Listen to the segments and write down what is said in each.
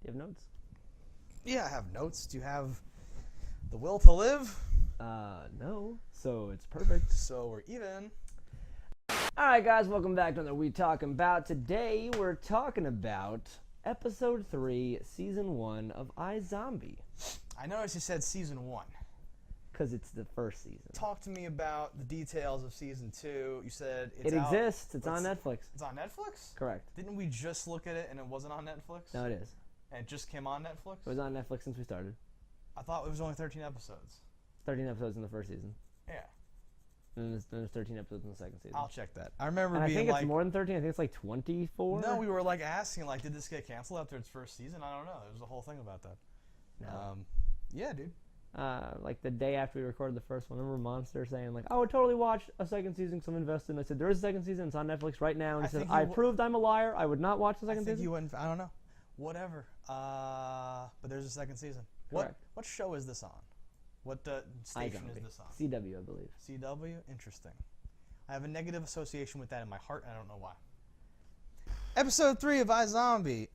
Do you have notes? Yeah, I have notes. Do you have the will to live? No. So it's perfect. So we're even. Alright, guys, welcome back to another We Talking About. Today we're talking about Episode 3, Season 1 of iZombie. I noticed you said Season 1. Because it's the first season. Talk to me about the details of Season 2. You said It exists. It's on Netflix. It's on Netflix? Correct. Didn't we just look at it and it wasn't on Netflix? No, it is. And it just came on Netflix? It was on Netflix since we started. I thought it was only 13 episodes. 13 episodes in the first season. Yeah. And then there's 13 episodes in the second season. I'll check that. I remember and being I think like... it's more than 13. I think it's like 24. No, we were like asking, like, did this get canceled after its first season? I don't know. There was a whole thing about that. No. Yeah, dude. Like the day after we recorded the first one, I remember Monster saying like, "I would totally watch a second season because I'm invested." And I said, "There is a second season. It's on Netflix right now." And he said, "I proved I'm a liar. I would not watch the second season." You wouldn't. I don't know. Whatever. But there's a second season. Correct. What show is this on? What station is this on? CW, I believe. CW. Interesting. I have a negative association with that in my heart, and I don't know why. Episode 3 of iZombie.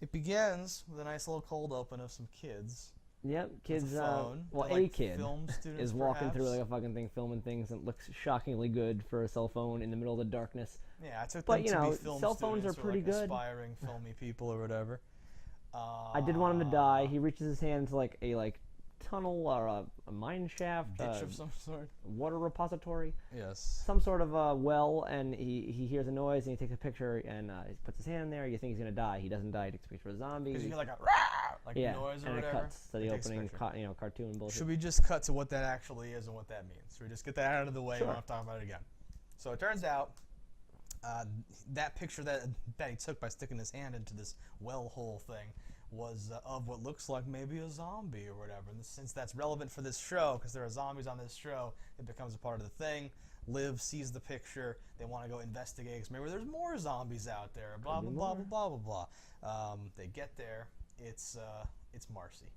It begins with a nice little cold open of some kids. Yep, kids. Phone. Well, like a kid film students, is walking perhaps. through like a fucking thing, filming things, and looks shockingly good for a cell phone in the middle of the darkness. Yeah, I took but, them you to know, be film cell phones students are pretty or like good. aspiring filmy people or whatever. I did want him to die. He reaches his hand into like a tunnel or a mine shaft, Ditch of some sort. Water repository. Yes. Some sort of well, and he hears a noise and he takes a picture and he puts his hand in there. You think he's gonna die. He doesn't die. He takes a picture of a zombie. Because you hear like a rah! Noise or and whatever. it cuts to the opening cartoon bullshit. Should we just cut to what that actually is and what that means? Should we just get that out of the way? Sure. We don't have to talk about it again. So it turns out that picture that he took by sticking his hand into this well hole thing was of what looks like maybe a zombie or whatever. And since that's relevant for this show, because there are zombies on this show, it becomes a part of the thing. Liv sees the picture. They want to go investigate because maybe there's more zombies out there. Blah blah blah blah blah blah blah. They get there. It's Marcy.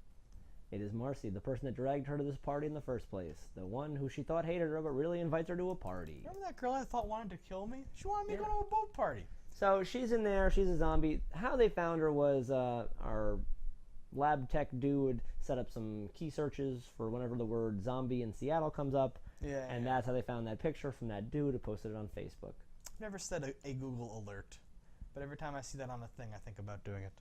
It is Marcy, the person that dragged her to this party in the first place. The one who she thought hated her but really invites her to a party. Remember that girl I thought wanted to kill me? She wanted me to go to a boat party. So she's in there. She's a zombie. How they found her was our lab tech dude set up some key searches for whenever the word zombie in Seattle comes up. Yeah. And that's how they found that picture from that dude who posted it on Facebook. Never said a Google alert, but every time I see that on a thing, I think about doing it.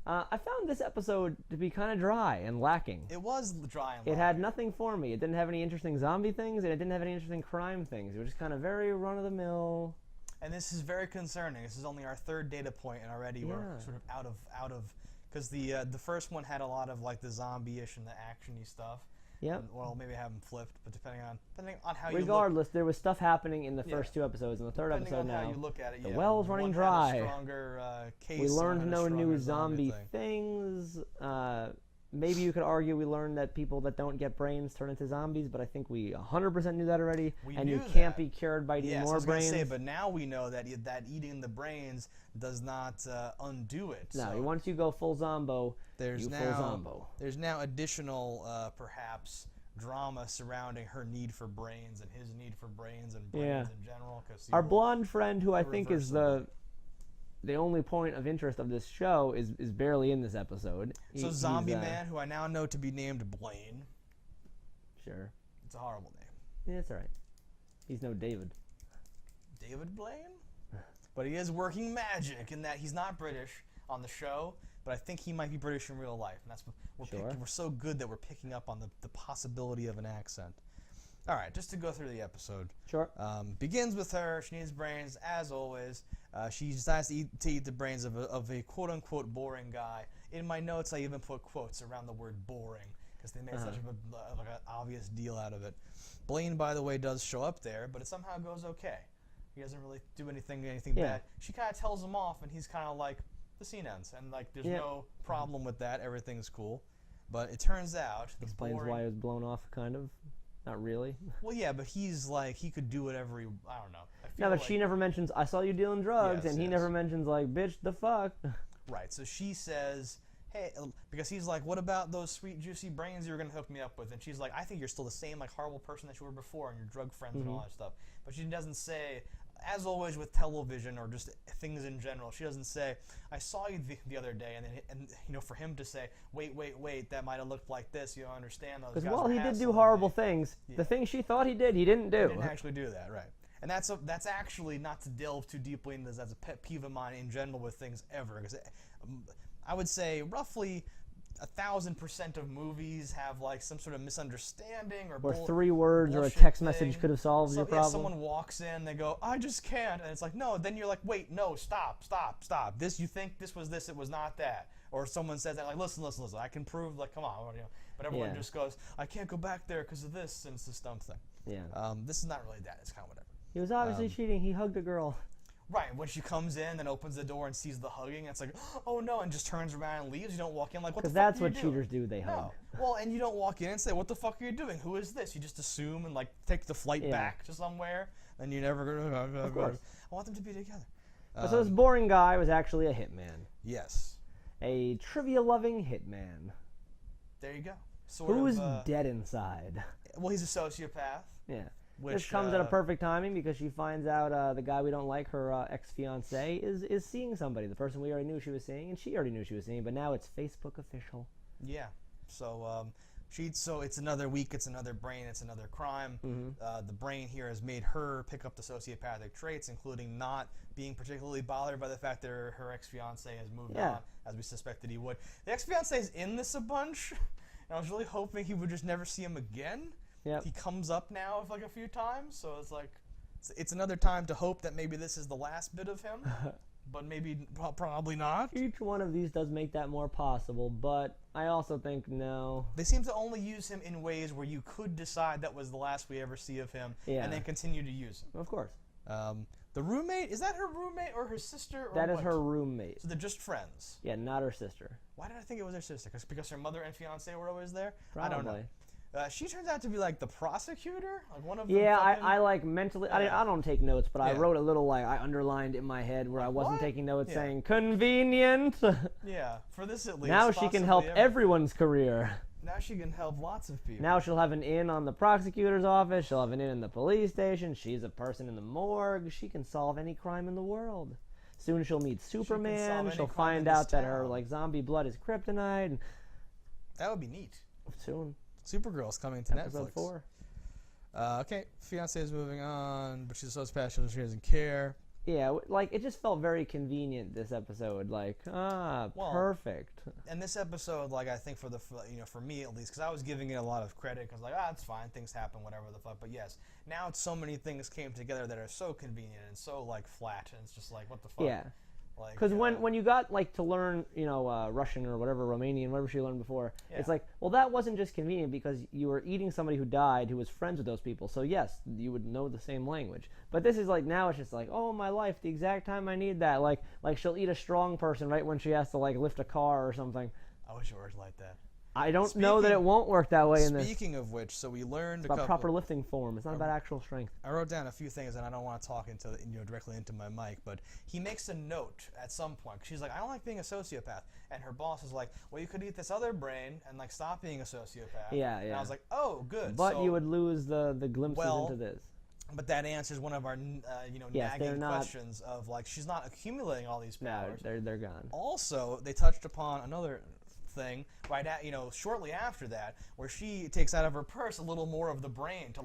I found this episode to be kind of dry and lacking. It was dry and lacking. It had nothing for me. It didn't have any interesting zombie things, and it didn't have any interesting crime things. It was just kind of very run-of-the-mill. And this is very concerning. This is only our third data point, and already we're sort of out of because the first one had a lot of like the zombie-ish and the action-y stuff. Yep. Well, maybe I have them flipped, but depending on how you regardless, there was stuff happening in the first two episodes. In the third episode now, how you look at it, the well's running dry. Had a stronger, case, we learned no new zombie thing. things. Maybe you could argue we learned that people that don't get brains turn into zombies, but I think we 100% knew that already. And you can't be cured by eating more brains. Say, but now we know that eating the brains does not undo it. No, so once you go full zombo, full zombo. There's now additional, perhaps, drama surrounding her need for brains and his need for brains and brains in general. Our blonde friend, who I think is the only point of interest of this show, is barely in this episode. So Zombie Man, who I now know to be named Blaine. Sure. It's a horrible name. Yeah, it's all right. He's no David. David Blaine? But he is working magic in that he's not British on the show, but I think he might be British in real life. And that's what we're so good that we're picking up on the possibility of an accent. All right, just to go through the episode. Sure. Begins with her. She needs brains, as always. She decides to eat the brains of a quote-unquote boring guy. In my notes, I even put quotes around the word boring because they made such an obvious deal out of it. Blaine, by the way, does show up there, but it somehow goes okay. He doesn't really do anything bad. She kind of tells him off, and he's kind of like, the scene ends. And like, there's no problem with that. Everything's cool. But it turns out... Explains why it was blown off, kind of. Not really. Well, yeah, but he's like, he could do whatever he... I don't know. No, but she never mentions, I saw you dealing drugs, and he never mentions, like, bitch, the fuck. Right, so she says, hey, because he's like, what about those sweet, juicy brains you were going to hook me up with? And she's like, I think you're still the same, like, horrible person that you were before and your drug friends and all that stuff. But she doesn't say, as always with television or just things in general, she doesn't say, "I saw you the other day," and for him to say, "Wait, that might have looked like this." You don't understand those. Because Guys while were he did do hassling horrible me. things, Yeah. the things she thought he did, he didn't do. He didn't actually do that, right? And that's actually, not to delve too deeply into this, as a pet peeve of mine in general with things ever, because I would say roughly 1,000% of movies have like some sort of misunderstanding or 3 words or a bullshit text message thing. could have solved your problem. Someone walks in, they go, "I just can't," and it's like, no. Then you're like, "Wait, no, stop. This, you think this was this? It was not that." Or someone says that, like, listen. I can prove, like, come on, But everyone just goes, "I can't go back there because of this," and it's this dumb thing. Yeah. This is not really that. It's kind of whatever. He was obviously cheating. He hugged a girl. Right, when she comes in and opens the door and sees the hugging, it's like, "Oh no," and just turns around and leaves. You don't walk in like, "What the fuck?" Because that's are you what doing? cheaters do. They hug. No. Well, and you don't walk in and say, "What the fuck are you doing? Who is this?" You just assume and like take the flight back to somewhere, and you never go. Of course. I want them to be together. So this boring guy was actually a hitman. Yes. A trivia-loving hitman. There you go. Who's dead inside. Well, he's a sociopath. Yeah. Which, this comes at a perfect timing because she finds out the guy we don't like, her ex-fiancé, is seeing somebody. The person we already knew she was seeing, and she already knew she was seeing, but now it's Facebook official. Yeah. So so it's another week, it's another brain, it's another crime. The brain here has made her pick up the sociopathic traits, including not being particularly bothered by the fact that her ex-fiancé has moved on, as we suspected he would. The ex-fiancé is in this a bunch, and I was really hoping he would just never see him again. Yep. He comes up now like a few times, so it's like it's another time to hope that maybe this is the last bit of him, but maybe probably not. Each one of these does make that more possible, but I also think no. They seem to only use him in ways where you could decide that was the last we ever see of him, and then continue to use him. Of course. The roommate, is that her roommate or her sister? Or that is what? her roommate. So they're just friends. Yeah, not her sister. Why did I think it was her sister? Because her mother and fiance were always there? Probably. I don't know. She turns out to be like the prosecutor, like one of them. Yeah, I like mentally. I don't take notes, but I Yeah. wrote a little I underlined in my head where I wasn't what? taking notes, Yeah. saying convenient. Yeah, for this at least. Now she can help possibly everyone's career. Now she can help lots of people. Now she'll have an in on the prosecutor's office. She'll have an in the police station. She's a person in the morgue. She can solve any crime in the world. Soon she'll meet Superman. any She'll crime in find this out that her town. zombie blood is kryptonite. That would be neat. Soon. Supergirl's coming to Episode Netflix. 4. Okay, fiance is moving on, but she's so special she doesn't care. Yeah, it just felt very convenient this episode. Perfect. And this episode, I think for me at least, because I was giving it a lot of credit, because it's fine, things happen, whatever the fuck. But yes, now it's so many things came together that are so convenient and so flat, and it's just what the fuck. Yeah. Because when you got to learn Russian or whatever, Romanian, whatever she learned before, it's that wasn't just convenient because you were eating somebody who died who was friends with those people. So yes, you would know the same language. But this is now it's just oh my life, the exact time I need that. Like she'll eat a strong person right when she has to lift a car or something. I wish it worked like that. I don't know that it won't work that way in this. Speaking of which, so we learned about proper lifting form. It's not about actual strength. I wrote down a few things, and I don't want to talk directly into my mic, but he makes a note at some point. She's like, "I don't like being a sociopath," and her boss is like, "Well, you could eat this other brain and stop being a sociopath." Yeah. And I was like, "Oh, good." But you would lose the glimpses into this. But that answers one of our nagging questions of she's not accumulating all these powers. No, they're gone. Also, they touched upon another thing shortly after that, where she takes out of her purse a little more of the brain to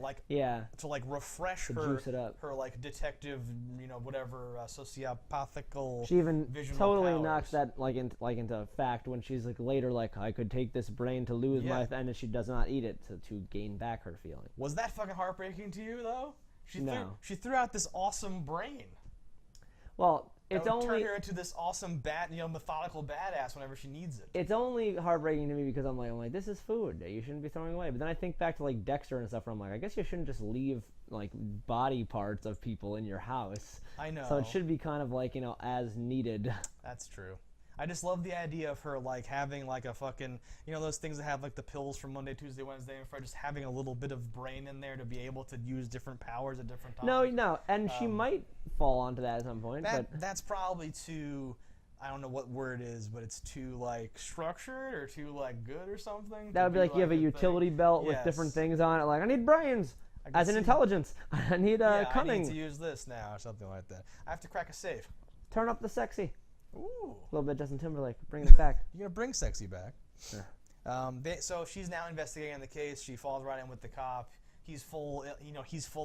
refresh her juice it up. her detective whatever sociopathical. She even totally powers. knocks that into fact when she's later I could take this brain to lose my and she does not eat it to gain back her feeling. Was that fucking heartbreaking to you though? No. She threw out this awesome brain. Well, it's only only turn her into this awesome methodical badass whenever she needs it. It's only heartbreaking to me because I'm like, this is food that you shouldn't be throwing away. But then I think back to Dexter and stuff, where I'm like, I guess you shouldn't just leave body parts of people in your house. I know. So it should be kind of as needed. That's true. I just love the idea of her having a fucking those things that have the pills from Monday, Tuesday, Wednesday, and Friday, just having a little bit of brain in there to be able to use different powers at different times. No, and she might fall onto that at some point. That's probably too, I don't know what word it is, but it's too structured or too good or something. That would be you have a utility belt with different things on it. I need brains. as an intelligence. I need cunning. I need to use this now or something like that. I have to crack a safe. Turn up the sexy. Ooh. A little bit Justin Timberlake, bringing it back. You're gonna bring sexy back. Yeah. So she's now investigating the case. She falls right in with the cop. He's full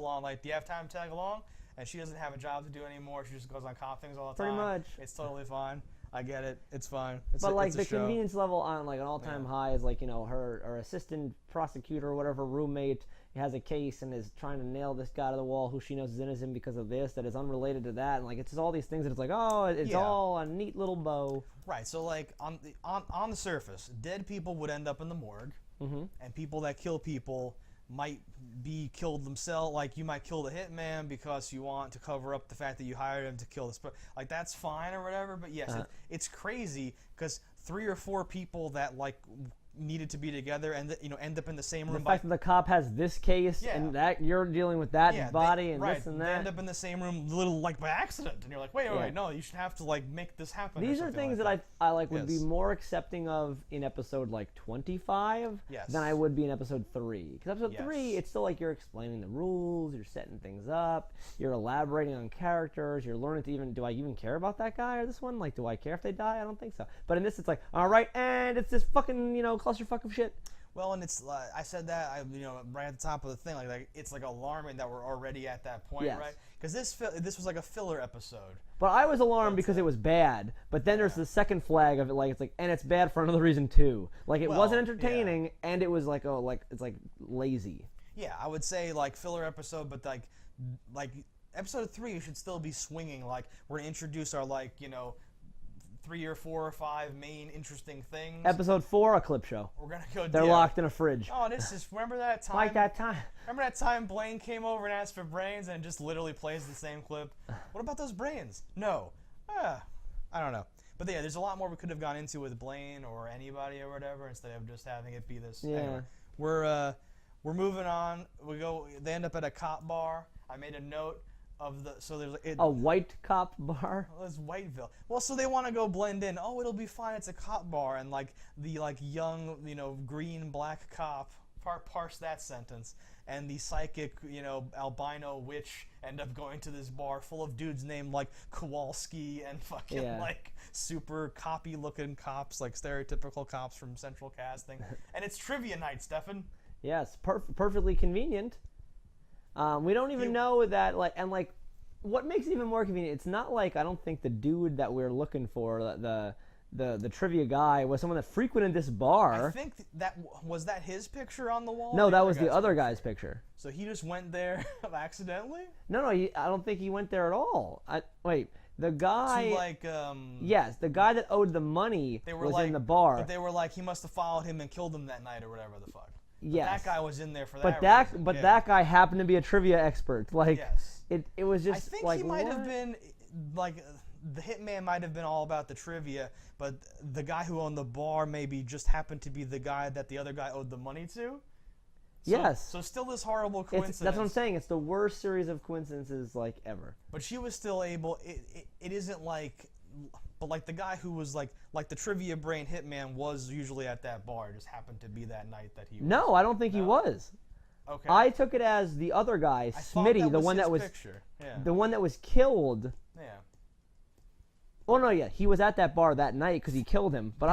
on like, do you have time to tag along? And she doesn't have a job to do anymore. She just goes on cop things all the time. Pretty much. It's totally fine. I get it. It's fine. But like the convenience level on like an all-time high is like, you know, her assistant prosecutor or whatever roommate has a case and is trying to nail this guy to the wall who she knows is innocent because of this that is unrelated to that, and like it's just all these things that it's like, oh, it's all a neat little bow. Right. So like on the surface, dead people would end up in the morgue, and people that kill people might be killed themselves. Like you might kill the hitman because you want to cover up the fact that you hired him to kill this. Like that's fine or whatever. But yes, it's crazy because 3 or 4 people that like needed to be together and end up in the same room. The fact that the cop has this case and that you're dealing with that body and this and that. They end up in the same room, little like by accident, and you're like, wait, no, you should have to like make this happen. These are things that I like would be more accepting of in episode like 25 than I would be in episode 3. Because episode 3, it's still like you're explaining the rules, you're setting things up, you're elaborating on characters, you're learning to do I even care about that guy or this one? Like, do I care if they die? I don't think so. But in this, it's like, all right, and it's this fucking clusterfuck of shit. Well, and it's I said that right at the top of the thing, like it's like alarming that we're already at that point, right? Because this was like a filler episode. But I was alarmed because it was bad. But then there's the second flag of it, like it's like, and it's bad for another reason too. Like it wasn't entertaining, and it was like it's like lazy. Yeah, I would say like filler episode, but like episode 3 should still be swinging. Like we're gonna introduce our 3 or 4 or 5 main interesting things. Episode 4, a clip show. We're gonna go. They're locked in a fridge. Oh, this is remember that time? Like that time. Remember that time Blaine came over and asked for brains and just literally plays the same clip? What about those brains? No. I don't know. But yeah, there's a lot more we could have gone into with Blaine or anybody or whatever instead of just having it be this. Yeah. Anyway, we're moving on. They end up at a cop bar. I made a note. There's a white cop bar. Well, it's Whiteville. Well, so they want to go blend in. Oh, it'll be fine. It's a cop bar, and like the young green black cop parse that sentence, and the psychic albino witch end up going to this bar full of dudes named like Kowalski and fucking like super copy looking cops, like stereotypical cops from Central Casting, and it's trivia night, Stefan. Yes, perfectly convenient. We don't even know that, what makes it even more convenient, it's not like, I don't think the dude that we're looking for, the trivia guy, was someone that frequented this bar. I think was that his picture on the wall? No, that was the other guy's picture. So he just went there accidentally? No, I don't think he went there at all. The guy... Yes, the guy that owed the money was in the bar. But they were like, he must have followed him and killed him that night or whatever the fuck. Yes. That guy was in there for that. But that guy happened to be a trivia expert. It was just. I think he might have been the hitman might have been all about the trivia, but the guy who owned the bar maybe just happened to be the guy that the other guy owed the money to. So still this horrible coincidence. That's what I'm saying. It's the worst series of coincidences ever. But she was still able. It isn't like. But the guy who was like the trivia brain hitman was usually at that bar. It just happened to be that night that he was. No, I don't think he was. Okay. I took it as the other guy, Smitty, the one that was the one that was killed. Yeah. Oh no, he was at that bar that night because he killed him. But I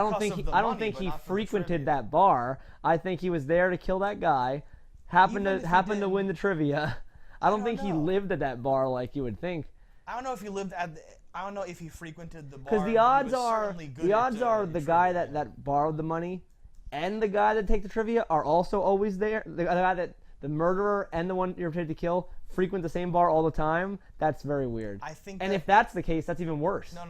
don't think he frequented that bar. I think he was there to kill that guy. Happened to win the trivia. I don't think he lived at that bar like you would think. I don't know if he lived at. I don't know if he frequented the bar. Because the odds are the guy that borrowed the money and the guy that take the trivia are also always there. The guy that the murderer and the one you're trying to kill frequent the same bar all the time. That's very weird. I think. And if that's the case, that's even worse. No.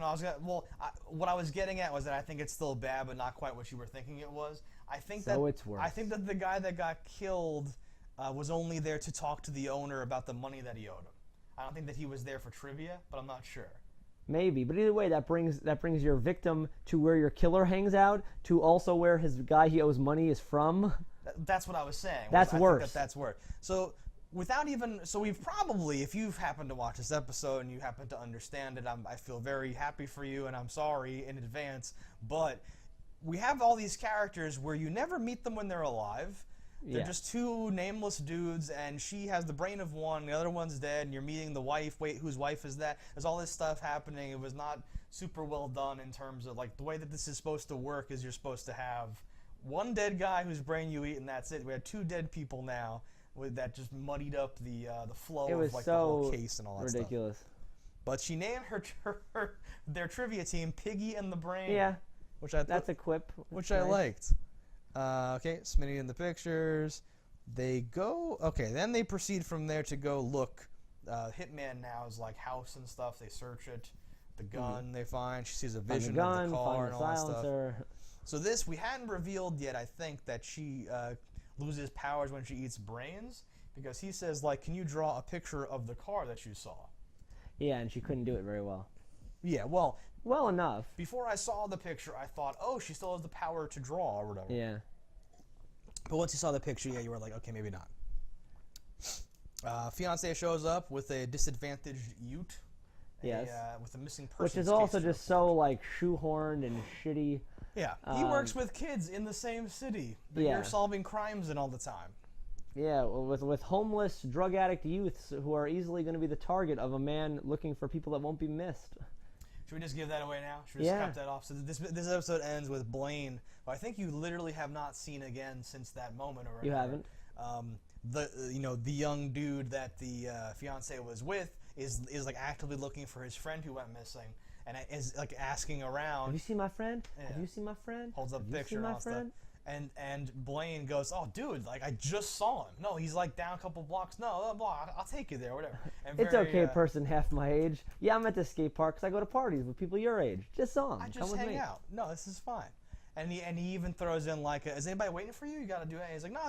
What I was getting at was that I think it's still bad, but not quite what you were thinking it was. I think it's worse. I think that the guy that got killed was only there to talk to the owner about the money that he owed him. I don't think that he was there for trivia, but I'm not sure. Maybe, but either way, that brings your victim to where your killer hangs out, to also where his guy he owes money is from. That's what I was saying. That's worse. I think that's worse. So we've probably, if you've happened to watch this episode and you happen to understand it, I feel very happy for you, and I'm sorry in advance. But we have all these characters where you never meet them when they're alive. They're just two nameless dudes, and she has the brain of one, the other one's dead, and you're meeting the wife. Wait, whose wife is that? There's all this stuff happening. It was not super well done in terms of, like, the way that this is supposed to work is you're supposed to have one dead guy whose brain you eat, and that's it. We had two dead people now, with that just muddied up the flow of, like, the whole case and all that ridiculous. Stuff. But she named their trivia team Piggy and the Brain. Yeah, which that's a quip. Which I liked. Okay, Smitty in the pictures. They go. Okay, then they proceed from there to go look. Hitman now is like house and stuff. They search it. The gun they find. She sees a vision of the car and all that stuff. So this we hadn't revealed yet. I think that she loses powers when she eats brains, because he says, like, can you draw a picture of the car that you saw? Yeah, and she couldn't do it very well. Yeah, well enough. Before I saw the picture, I thought, oh, she still has the power to draw or whatever. Yeah. But once you saw the picture, yeah, you were like, okay, maybe not. Fiancé shows up with a disadvantaged ute. Yes. With a missing person. Which is also just so, like, shoehorned and shitty. Yeah. He works with kids in the same city that you're solving crimes in all the time. Yeah, with homeless, drug addict youths who are easily going to be the target of a man looking for people that won't be missed. Should we just give that away now? Should we just cut that off? So this episode ends with Blaine, who I think you literally have not seen again since that moment. Or you haven't. The young dude that the fiance was with is like actively looking for his friend who went missing, and is like asking around. Have you seen my friend? Yeah. Have you seen my friend? Holds up a picture and all stuff. And Blaine goes, oh, dude, like, I just saw him. No, he's, like, down a couple blocks. No, I'll take you there, whatever. And it's okay, person half my age. Yeah, I'm at the skate park because I go to parties with people your age. Just saw him. I just hang out. No, this is fine. And he even throws in, like, is anybody waiting for you? You got to do it. And he's like, no,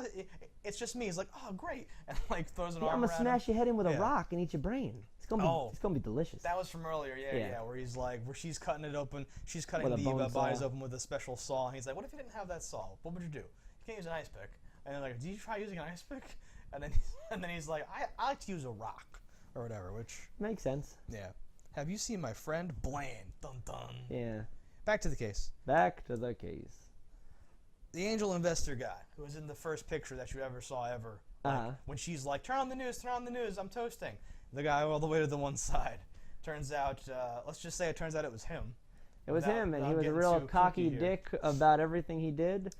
it's just me. He's like, oh, great. And, like, throws an arm around I'm going to smash your head in with a rock and eat your brain. It's gonna be delicious. That was from earlier, yeah, where he's like, where she's cutting it open, she's cutting the eyes open with a special saw, and he's like, what if you didn't have that saw? What would you do? You can't use an ice pick. And they're like, did you try using an ice pick? And then he's like, I like to use a rock, or whatever, which makes sense. Yeah. Have you seen my friend Blaine? Dun dun. Yeah. Back to the case. The angel investor guy, who was in the first picture that you ever saw ever. Like, when she's like, turn on the news, I'm toasting. The guy all the way to the one side. Turns out, let's just say it turns out it was him. It was him, and he was a real cocky dick about everything he did.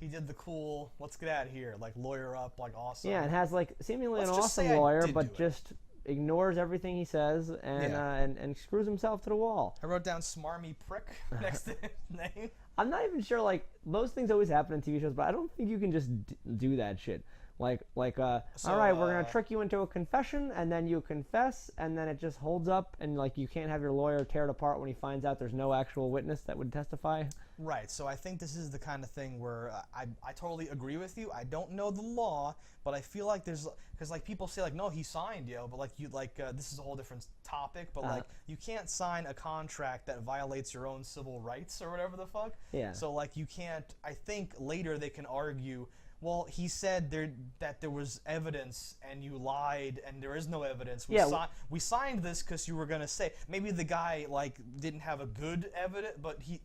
He did the cool, let's get out of here, like lawyer up, like awesome. Yeah, and has like seemingly an awesome lawyer, but just ignores everything he says and screws himself to the wall. I wrote down smarmy prick next to his name. I'm not even sure, like, those things always happen in TV shows, but I don't think you can just do that shit. All right, we're going to trick you into a confession, and then you confess, and then it just holds up, and, like, you can't have your lawyer tear it apart when he finds out there's no actual witness that would testify. Right, so I think this is the kind of thing where I totally agree with you. I don't know the law, but I feel like there's, because, like, people say, like, no, he signed, but, like, this is a whole different topic, but, like, you can't sign a contract that violates your own civil rights or whatever the fuck. Yeah. So, like, you can't, I think later they can argue, well, he said that there was evidence, and you lied, and there is no evidence. We signed this because you were gonna say. Maybe the guy like didn't have a good evidence, but he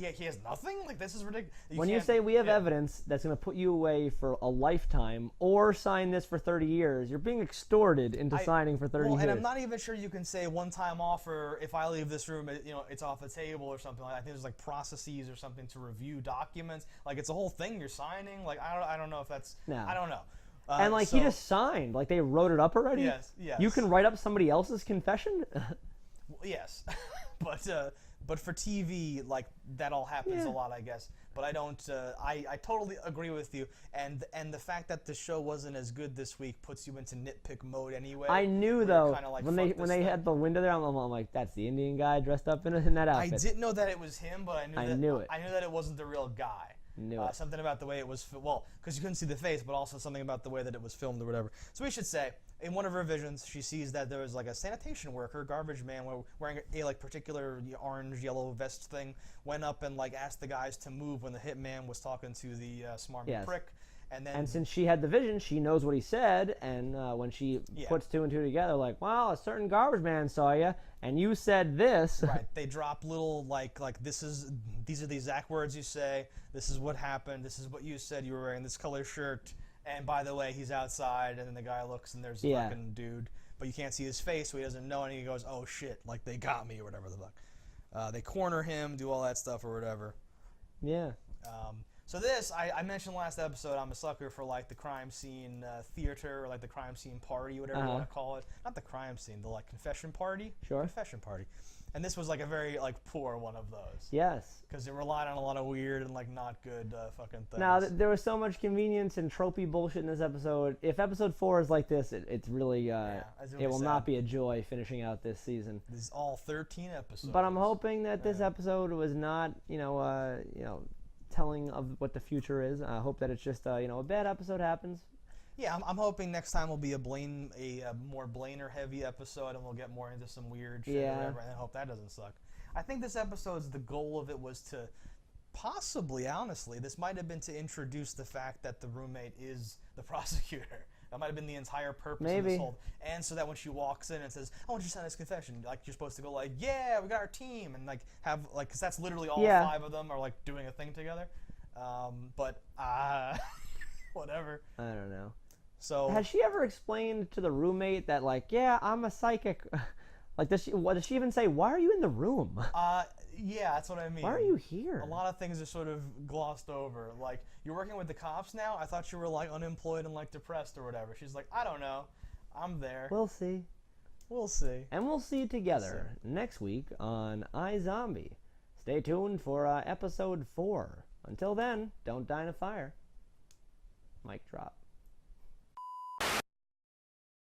has nothing. Like, this is ridiculous. When you say we have evidence that's gonna put you away for a lifetime, or sign this for 30 years, you're being extorted into signing for 30 years. And I'm not even sure you can say one-time offer. If I leave this room, it's off the table or something like that. I think there's like processes or something to review documents. Like, it's a whole thing you're signing. Like, I don't know if that's. No. I don't know. And like, he just signed. Like, they wrote it up already. Yes. You can write up somebody else's confession. Yes, but for TV, like, that all happens a lot, I guess. But I don't. I totally agree with you. And the fact that the show wasn't as good this week puts you into nitpick mode anyway. I knew though, like, when they had the window there, I'm like, that's the Indian guy dressed up in that outfit. I didn't know that it was him, but I knew it. I knew that it wasn't the real guy. Something about the way it was, because you couldn't see the face, but also something about the way that it was filmed or whatever. So we should say, in one of her visions, she sees that there was like a sanitation worker, garbage man, wearing a like particular orange, yellow vest thing, went up and like asked the guys to move when the hitman was talking to the smarmy prick. And since she had the vision, she knows what he said. And when she puts two and two together, like, well, a certain garbage man saw you, and you said this. Right. They drop little like these are the exact words you say. This is what happened. This is what you said. You were wearing this color shirt. And by the way, he's outside. And then the guy looks, and there's a fucking dude, but you can't see his face, so he doesn't know. And he goes, "Oh shit! Like they got me or whatever the fuck." They corner him, do all that stuff or whatever. Yeah. So this, I mentioned last episode, I'm a sucker for like the crime scene theater or like the crime scene party, whatever you want to call it. Not the crime scene, the like confession party. Sure. Confession party. And this was like a very like poor one of those. Yes. Because it relied on a lot of weird and like not good fucking things. Now, there was so much convenience and tropey bullshit in this episode. If episode 4 is like this, it's really, it will not be a joy finishing out this season. This is all 13 episodes. But I'm hoping that this episode was not, telling of what the future is. I hope that it's just, a bad episode happens. Yeah, I'm hoping next time will be a more Blainer-heavy episode, and we'll get more into some weird shit or whatever, and I hope that doesn't suck. I think this episode's, the goal of it was to possibly, honestly, this might have been to introduce the fact that the roommate is the prosecutor. That might have been the entire purpose of this whole... And so that when she walks in and says, I want you to sign this confession, like, you're supposed to go like, yeah, we got our team, and like, have, like, because that's literally all 5 of them are, like, doing a thing together. Whatever. I don't know. So... Has she ever explained to the roommate that, like, yeah, I'm a psychic... Like, does she even say, why are you in the room? Yeah, that's what I mean. Why are you here? A lot of things are sort of glossed over. Like, you're working with the cops now? I thought you were, like, unemployed and, like, depressed or whatever. She's like, I don't know. I'm there. We'll see. We'll see. And we'll see together next week on iZombie. Stay tuned for episode 4. Until then, don't die in a fire. Mic drop.